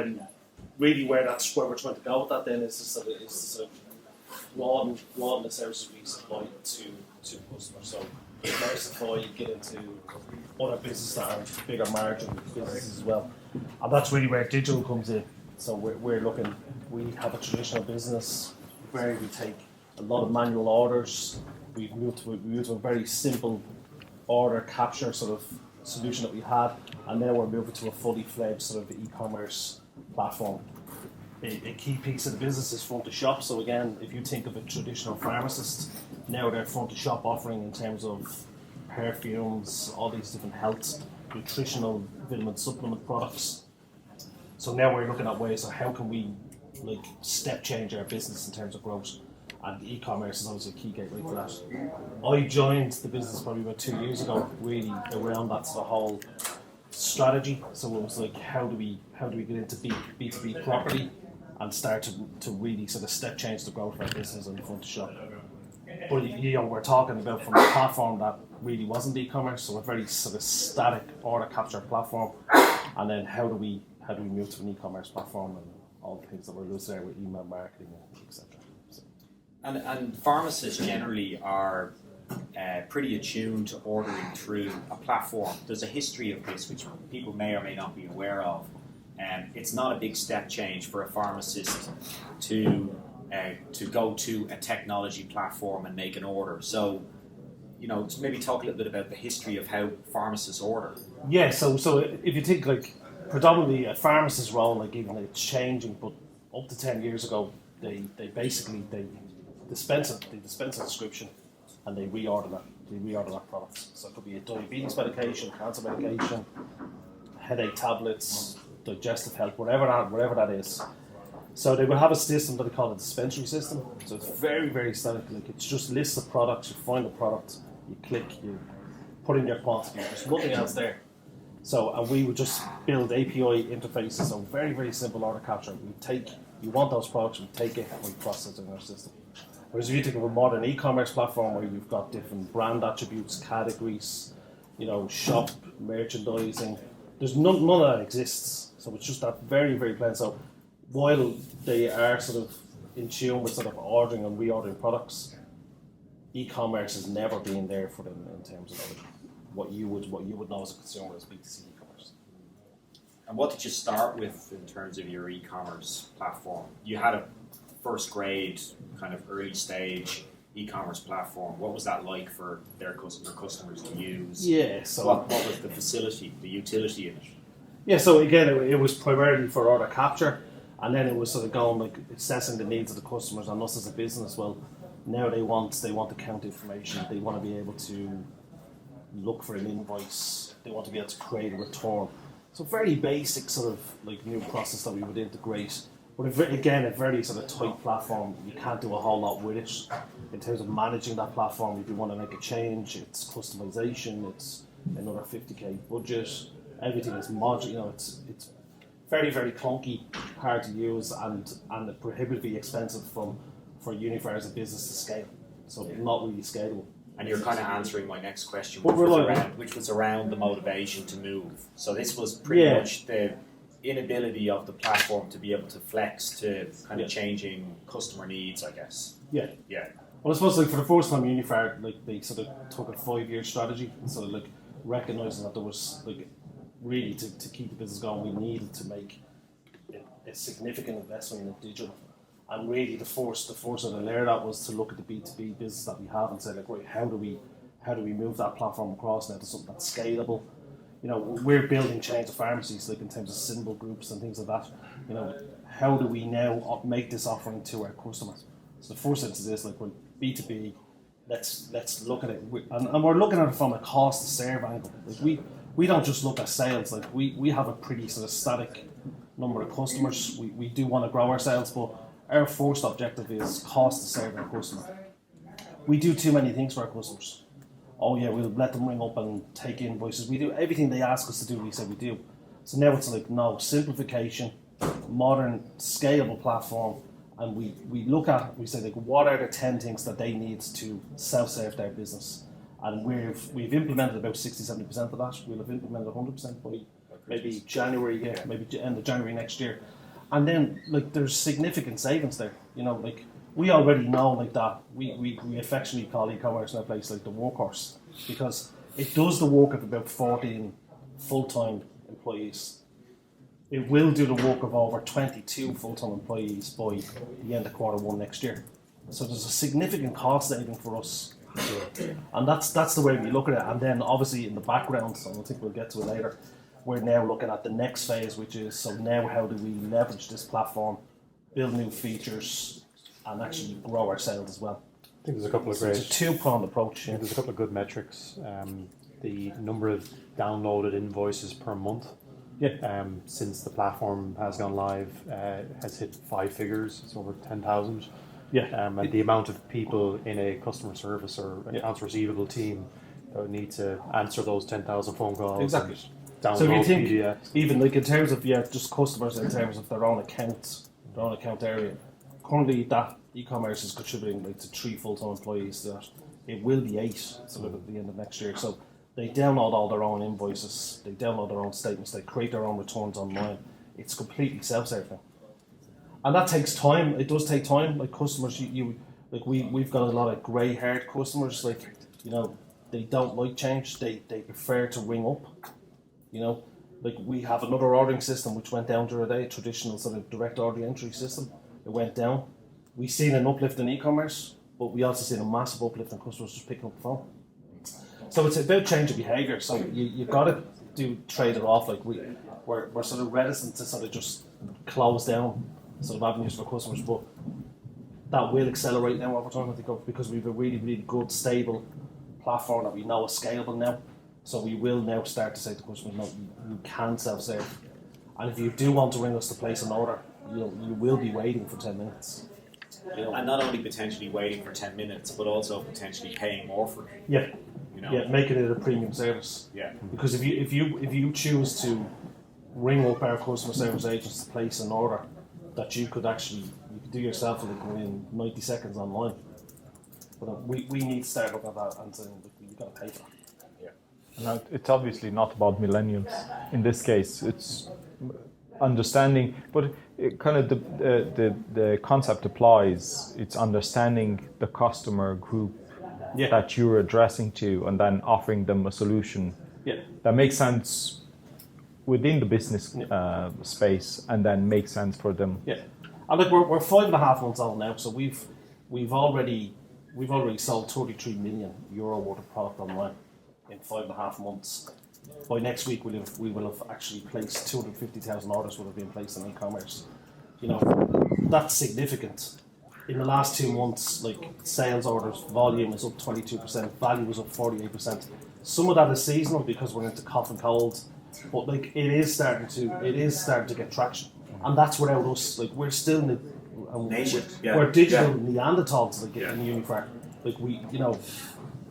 then really where we're trying to go with that then is to sort of broaden the services we supply to customers. So diversify, get into other businesses that are bigger margin businesses as well. And that's really where digital comes in. So we have a traditional business where we take a lot of manual orders. We've moved to a very simple order capture sort of solution that we had, and now we're moving to a fully fledged sort of e-commerce platform. A key piece of the business is front to shop. So again, if you think of a traditional pharmacist, now they're front to shop offering in terms of perfumes, all these different health, nutritional, vitamin supplement products. So now we're looking at ways of how can we step change our business in terms of growth, and e-commerce is obviously a key gateway for that. I joined the business probably about 2 years ago, really around that sort of whole strategy. So it was like, how do we get into B2B properly and start to really sort of step change the growth of our business in the front of shop. But we're talking about from a platform that really wasn't e-commerce, so a very sort of static order capture platform, and then how do we move to an e-commerce platform and all the things that we're doing there with email marketing, etc. So. And pharmacists generally are pretty attuned to ordering through a platform. There's a history of this which people may or may not be aware of. It's not a big step change for a pharmacist to go to a technology platform and make an order. So, to maybe talk a little bit about the history of how pharmacists order. Yeah, so if you think predominantly a pharmacist's role, even it's changing, but up to 10 years ago, they dispense a prescription and they reorder that product. So it could be a diabetes medication, cancer medication, headache tablets, digestive health, whatever that is. So they will have a system that they call a dispensary system. So it's very, very static. It's just lists of products. You find the product, you click, you put in your quantity. There's nothing else there. So and we would just build API interfaces. So very, very simple order capture. You want those products, we take it and we process it in our system. Whereas if you think of a modern e-commerce platform where you've got different brand attributes, categories, shop merchandising, there's none of that exists. So it's just that very, very plain. So while they are sort of in tune with sort of ordering and reordering products, e-commerce has never been there for them in terms of what you would know as a consumer as B2C e-commerce. And what did you start with in terms of your e-commerce platform? You had a first grade, kind of early stage e-commerce platform. What was that like for their customers to use? Yeah, so what was the facility, the utility in it? Yeah, so again, it was primarily for order capture, and then it was sort of going assessing the needs of the customers and us as a business. Well, now they want account information. They want to be able to look for an invoice. They want to be able to create a return. So very basic sort of new process that we would integrate. But again, a very sort of tight platform. You can't do a whole lot with it in terms of managing that platform. If you want to make a change, it's customization. It's another 50k budget. Everything is modular. It's very, very clunky, hard to use, and prohibitively expensive for Uniphar as a business to scale. So not really scalable. And you're kind of answering my next question, which was around the motivation to move. So this was pretty much the inability of the platform to be able to flex to kind of changing customer needs, I guess. Yeah. Yeah. Well, I suppose for the first time, Uniphar they sort of took a 5-year strategy and sort of recognizing that there was really to keep the business going, we needed to make a significant investment in digital. And really the force of the layer that was to look at the B2B business that we have and say right, how do we move that platform across now to something that's scalable? We're building chains of pharmacies in terms of symbol groups and things like that. How do we now make this offering to our customers? So the first instance is B2B, let's look at it, and we're looking at it from a cost to serve angle. We don't just look at sales. We have a pretty sort of static number of customers. We do want to grow our sales, but our first objective is cost to serve our customer. We do too many things for our customers. Oh yeah, we'll let them ring up and take invoices. We do everything they ask us to do, we say we do. So now it's no, simplification, modern, scalable platform, and we look at, we say what are the 10 things that they need to self-serve their business. And we've implemented about 60-70% of that. We'll have implemented 100% maybe January, maybe end of January next year. And then, like, there's significant savings there. You know, like, we already know, like, that we affectionately call e-commerce in a place like the workhorse, because it does the work of about 14 full-time employees. It will do the work of over 22 full-time employees by the end of Q1 next year. So there's a significant cost saving for us. And that's the way we look at it. And then obviously in the background, so I think we'll get to it later, we're now looking at the next phase, which is, so now how do we leverage this platform, build new features, and actually grow our sales as well. I think there's a couple of great... It's a two-pronged approach. There's a couple of good metrics. The number of downloaded invoices per month since the platform has gone live has hit 5 figures. It's over 10,000. And the amount of people in a customer service or accounts receivable team that would need to answer those 10,000 phone calls. Exactly. Download so if you think, PDF. even like in terms of just customers in terms of their own account area, currently that e-commerce is contributing like to 3 full-time employees. That it will be 8 sort of at the end of next year. So they download all their own invoices, they download their own statements, they create their own returns online. It's completely self-serve now. And that takes time. It does take time. Like customers, we've got a lot of grey-haired customers. Like, you know, they don't like change. They prefer to ring up. You know, like we have another ordering system which went down during the day, a traditional sort of direct order entry system. It went down. We've seen an uplift in e-commerce, but we also seen a massive uplift in customers just picking up the phone. So it's about change of behaviour. So you've got to trade it off. Like we're sort of reticent to sort of just close down sort of avenues for customers, but that will accelerate now over time, I think, because we've a really, really good, stable platform that we know is scalable now. So we will now start to say to customers, no, you can self-serve. And if you do want to ring us to place an order, you will be waiting for 10 minutes. You know? And not only potentially waiting for 10 minutes, but also potentially paying more for it. Yeah. You know? Yeah, making it a premium service. Yeah. Because if you choose to ring up our customer service agents to place an order that you could do yourself in 90 seconds online. But we need to start looking at that and saying, look, you've got to pay for that. And it's obviously not about millennials. In this case, it's understanding, but it kind of the concept applies. It's understanding the customer group that you're addressing to, and then offering them a solution that makes sense within the business space, and then makes sense for them. Yeah, and look, we're 5.5 months old now, so we've already sold 33 million euro worth of product online in 5.5 months. By next week, we will have actually placed 250,000 orders would have been placed in e-commerce. You know, that's significant. In the last 2 months, like sales orders volume is up 22%, value is up 48%. Some of that is seasonal because we're into cough and cold, but like it is starting to get traction, and that's without us. Like we're still we're digital Neanderthals like in Uniphar. Like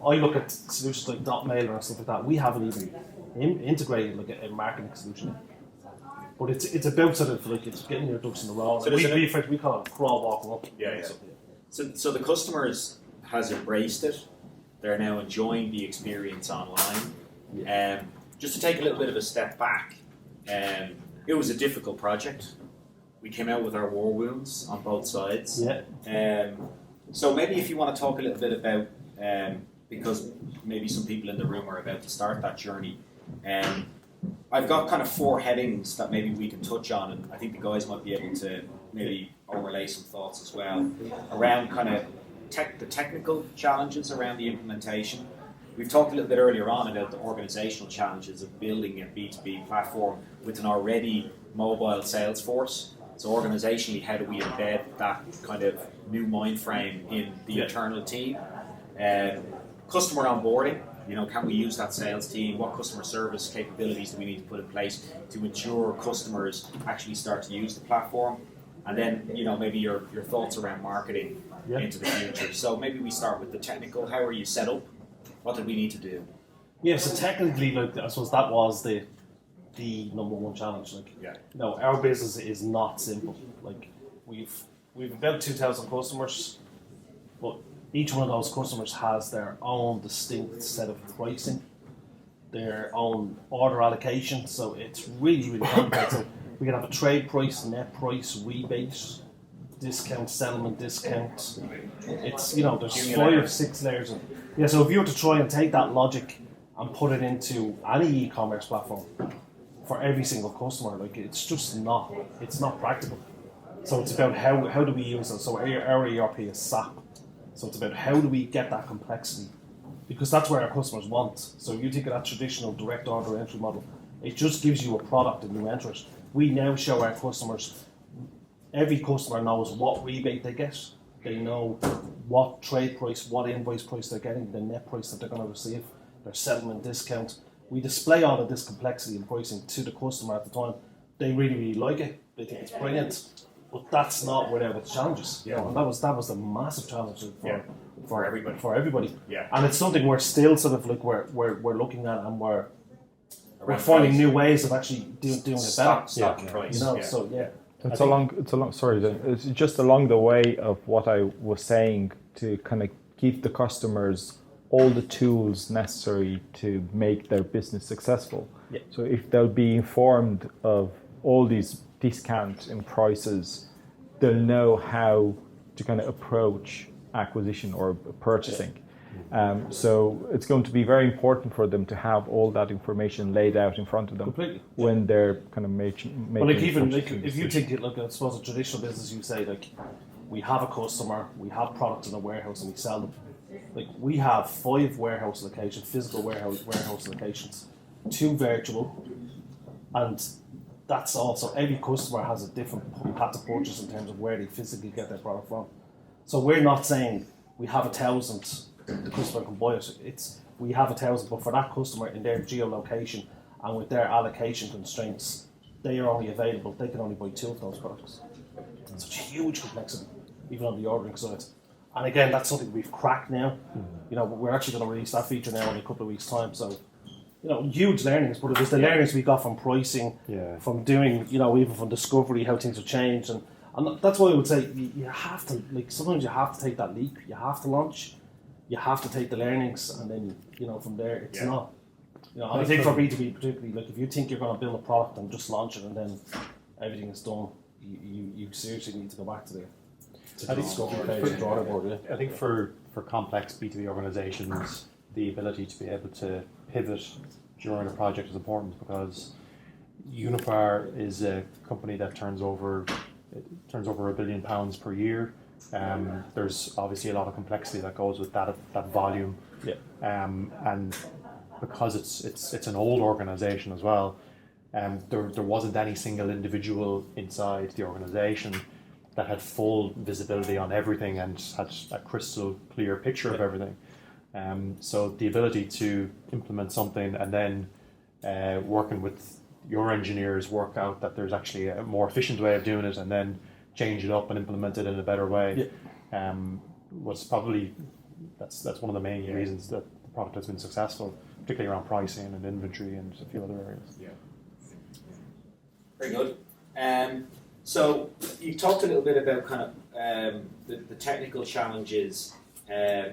I look at solutions like dotmailer and stuff like that. We haven't even integrated like a marketing solution, but it's about sort of like it's getting your ducks in the row. So we call it crawl, walk, run. So the customers has embraced it. They're now enjoying the experience online. Just to take a little bit of a step back, it was a difficult project. We came out with our war wounds on both sides. So maybe if you want to talk a little bit about, because maybe some people in the room are about to start that journey, I've got kind of 4 headings that maybe we can touch on, and I think the guys might be able to maybe overlay some thoughts as well around kind of the technical challenges around the implementation. We've talked a little bit earlier on about the organizational challenges of building a B2B platform with an already mobile sales force. So organizationally, how do we embed that kind of new mind frame in the internal team? Customer onboarding, can we use that sales team? What customer service capabilities do we need to put in place to ensure customers actually start to use the platform? And then, maybe your thoughts around marketing into the future. So maybe we start with the technical. How are you set up? What did we need to do? Yeah, so technically, I suppose that was the number one challenge. Our business is not simple. Like we've about 2,000 customers, but each one of those customers has their own distinct set of pricing. their own order allocation, so it's really complicated. So we can have a trade price, net price, rebate, discount, settlement discount. It's, there's 5 or 6 layers of, so if you were to try and take that logic and put it into any e-commerce platform for every single customer, like it's not practical. So it's about how do we use it. So our ERP is SAP. So it's about how do we get that complexity, because that's where our customers want. So you think of that traditional direct order entry model, it just gives you a product and you enter it. We now show our customers, every customer knows what rebate they get. They know what trade price, what invoice price they're getting, the net price that they're going to receive, their settlement discount. We display all of this complexity and pricing to the customer at the time. They really like it. They think it's brilliant. But that's not without its challenges. And that was the massive challenge for everybody. Yeah. And it's something we're still sort of like we're looking at, and we're finding new ways of actually doing it better. Stock and price. So It's just along the way of what I was saying, to kind of give the customers all the tools necessary to make their business successful. Yeah. So if they'll be informed of all these discounts and prices, they'll know how to kind of approach acquisition or purchasing. So it's going to be very important for them to have all that information laid out in front of them when they're kind of making. Well, if you think it, I suppose a traditional business, you say we have a customer, we have products in a warehouse, and we sell them. We have 5 warehouse locations, physical warehouse locations, 2 virtual, and that's all. So every customer has a different path to purchase in terms of where they physically get their product from. So we're not saying we have 1,000, the customer can buy it. We have 1,000, but for that customer in their geolocation and with their allocation constraints, they are only available. They can only buy 2 of those products. It's such a huge complexity, even on the ordering side. And again, that's something we've cracked now. We're actually going to release that feature now in a couple of weeks' time. So, huge learnings. But it was the learnings we got from pricing, from doing, even from discovery, how things have changed, and that's why I would say you have to, sometimes you have to take that leap. You have to launch. You have to take the learnings, and then from there it's not. I think for B2B particularly, if you think you're going to build a product and just launch it and then everything is done, you seriously need to go back to the discovery phase and drawing board. I think for complex B2B organizations, the ability to be able to pivot during a project is important, because Uniphar is a company that turns over £1 billion per year. There's obviously a lot of complexity that goes with that volume, and because it's an old organization as well, there wasn't any single individual inside the organization that had full visibility on everything and had a crystal clear picture of everything. So the ability to implement something and then working with your engineers work out that there's actually a more efficient way of doing it, and then change it up and implement it in a better way, was probably that's one of the main reasons that the product has been successful, particularly around pricing and inventory and a few other areas. Very good. So you talked a little bit about kind of the technical challenges,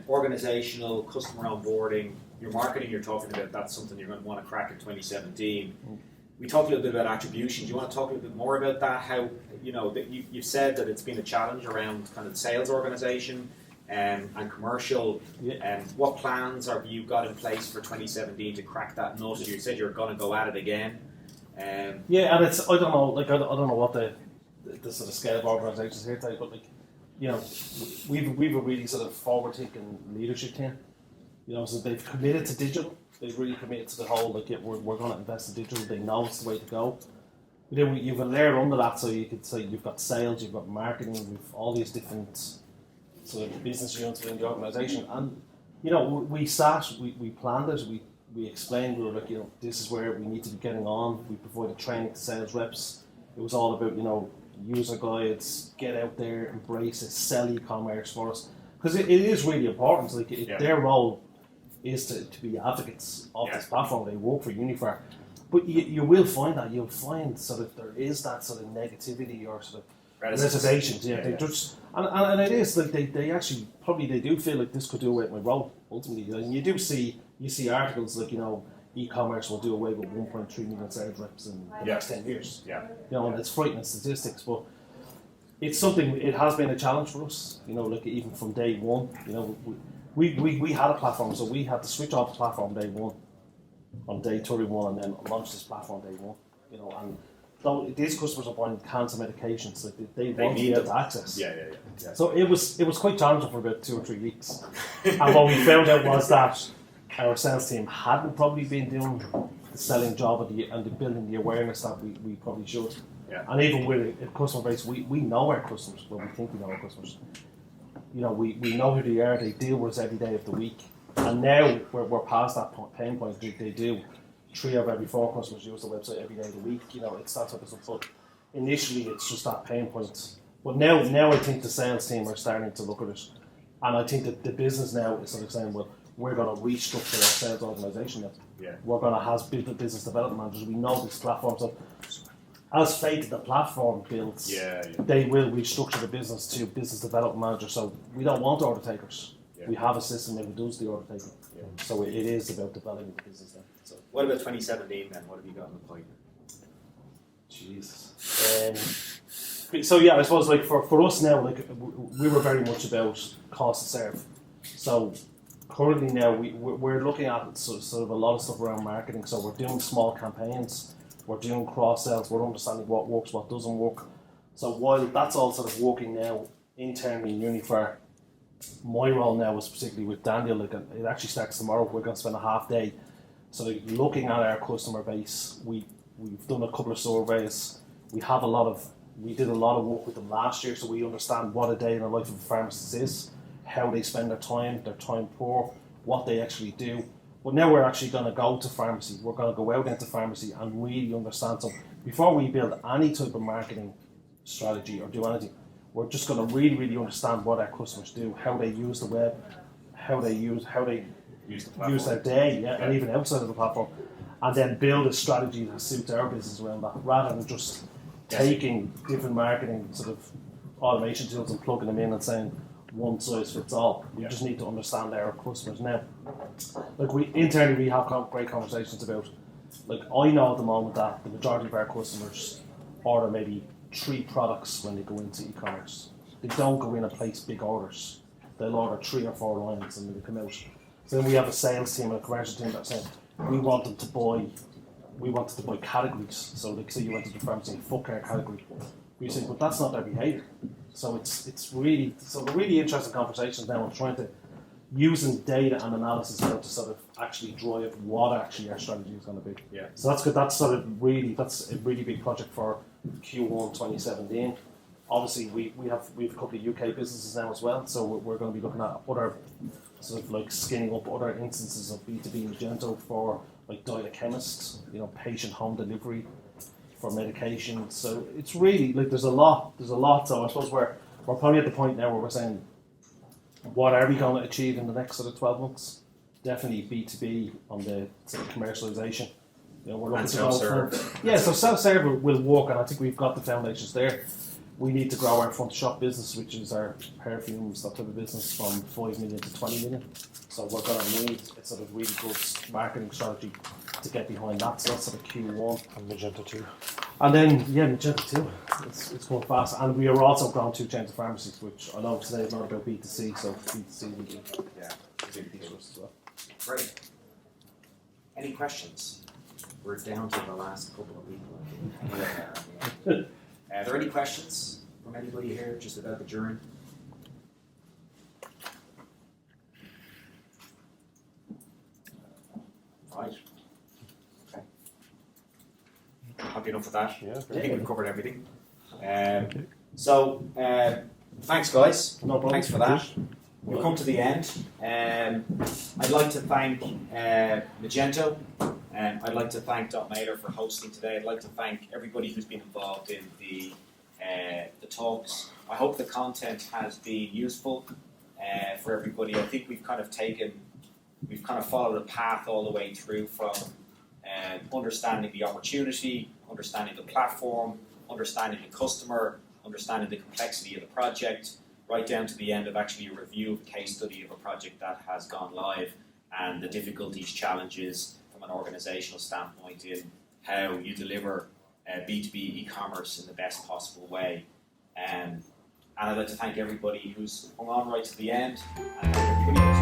organizational, customer onboarding, your marketing. You're talking about that's something you're going to want to crack in 2017. We talked a little bit about attribution. Do you want to talk a little bit more about that? How that you've said that it's been a challenge around kind of the sales organization and commercial. And what plans have you got in place for 2017 to crack that nut? You said you're going to go at it again. And it's I don't know what the sort of scale of organisations here today, but we've a really sort of forward-thinking leadership team. So they've committed to digital. They've really committed to the whole, we're going to invest in digital. They know it's the way to go. You've a layer under that, so you could say you've got sales, you've got marketing, you've all these different sort of business units within the organisation. And we planned it. We explained. We were like, this is where we need to be getting on. We provided training to sales reps. It was all about user guides, get out there, embrace it, sell e-commerce for us, because it is really important. Their role is to be advocates of this platform. They work for Uniphar, but you will find that sort of there is that sort of negativity or sort of reservations. They just and it is they actually probably they do feel like this could do away with my role ultimately. And you see articles like e-commerce will do away with 1.3 million sales reps in the next 10 years. Yeah. You know, and it's frightening statistics, but it's something, it has been a challenge for us, you know, like even from day one, you know, we had a platform, so we had to switch off the platform day one, on day 31, and then launch this platform day one, you know, and though these customers are buying cancer medications, like they want to be able to access. Yeah. So it was quite challenging for about 2 or 3 weeks. And what we found out was that our sales team hadn't probably been doing the selling job and the building the awareness that we probably should. Yeah. And even with a customer base, we know our customers, well, we think we know our customers. You know, we know who they are, they deal with us every day of the week. And now we're past that pain point. They do. 3 of every 4 customers use the website every day of the week. You know, it's that type of stuff. But initially, it's just that pain point. But now I think the sales team are starting to look at it, and I think that the business now is sort of saying, well, we're going to restructure our sales organisation now. Yeah. We're going to have business development managers. We know this platform. So as fate of the platform builds, they will restructure the business to business development manager. So we don't want order takers. We have a system that does the order taking. So it is about developing the business then. So what about 2017 then? What have you got in the pipe? Jesus. So yeah, I suppose like for us now, like we were very much about cost to serve. So currently now we're looking at sort of a lot of stuff around marketing. So we're doing small campaigns, we're doing cross sells, we're understanding what works, what doesn't work. So while that's all sort of working now internally in Uniphar, my role now is particularly with Daniel. Like it actually starts tomorrow. We're going to spend a half day sort of looking at our customer base. We've done a couple of surveys. We did a lot of work with them last year, so we understand what a day in the life of a pharmacist is, how they spend their time poor, what they actually do. But now we're actually going to go to pharmacy. We're going to go out into pharmacy and really understand. So before we build any type of marketing strategy or do anything, we're just going to really understand what our customers do, how they use the web, how they use their day, and even outside of the platform, and then build a strategy that suits our business around that, rather than just taking different marketing sort of automation tools and plugging them in and saying one size fits all. We just need to understand our customers now. Like internally we have great conversations about, like I know at the moment that the majority of our customers order maybe 3 products when they go into e-commerce. They don't go in and place big orders. They'll order 3 or 4 lines and they come out. So then we have a sales team and a commercial team that are saying we wanted to buy categories. So like say you went to the pharmacy foot care category. We say, but that's not their behaviour. So it's really interesting conversations now. I'm trying to using data and analysis now to sort of actually drive what actually our strategy is going to be. Yeah. So that's good. That's a really big project for Q1 2017. Obviously, we have a couple of UK businesses now as well, so we're going to be looking at other sort of like skinning up other instances of B2B Magento for like diet chemists, you know, patient home delivery for medication. So it's really like there's a lot. So I suppose we're probably at the point now where we're saying, what are we going to achieve in the next sort of 12 months? Definitely B2B on the sort of commercialization. You know, we're looking to go so self-serve will work, and I think we've got the foundations there. We need to grow our front shop business, which is our perfumes, that type of business, from 5 million to 20 million. So we're going to need a sort of really good marketing strategy to get behind that. So that's sort of Q1. And Magento 2. And then, Magento 2. It's going fast. And we are also growing 2 chains of pharmacies, which I know today is not about B2C, so B2C will be a big piece for us as well. Great. Any questions? We're down to the last couple of people. Are there any questions from anybody here just about the journey? Right. Okay. Happy enough with that? Yeah, I think we've covered everything. Thanks, guys. No problem. Thanks for that. We've come to the end. I'd like to thank Magento. I'd like to thank dotmailer for hosting today. I'd like to thank everybody who's been involved in the talks. I hope the content has been useful for everybody. I think we've kind of followed a path all the way through from understanding the opportunity, understanding the platform, understanding the customer, understanding the complexity of the project, right down to the end of actually a review of a case study of a project that has gone live and the difficulties, challenges from a an organizational standpoint in how you deliver B2B e-commerce in the best possible way. And I'd like to thank everybody who's hung on right to the end, and everybody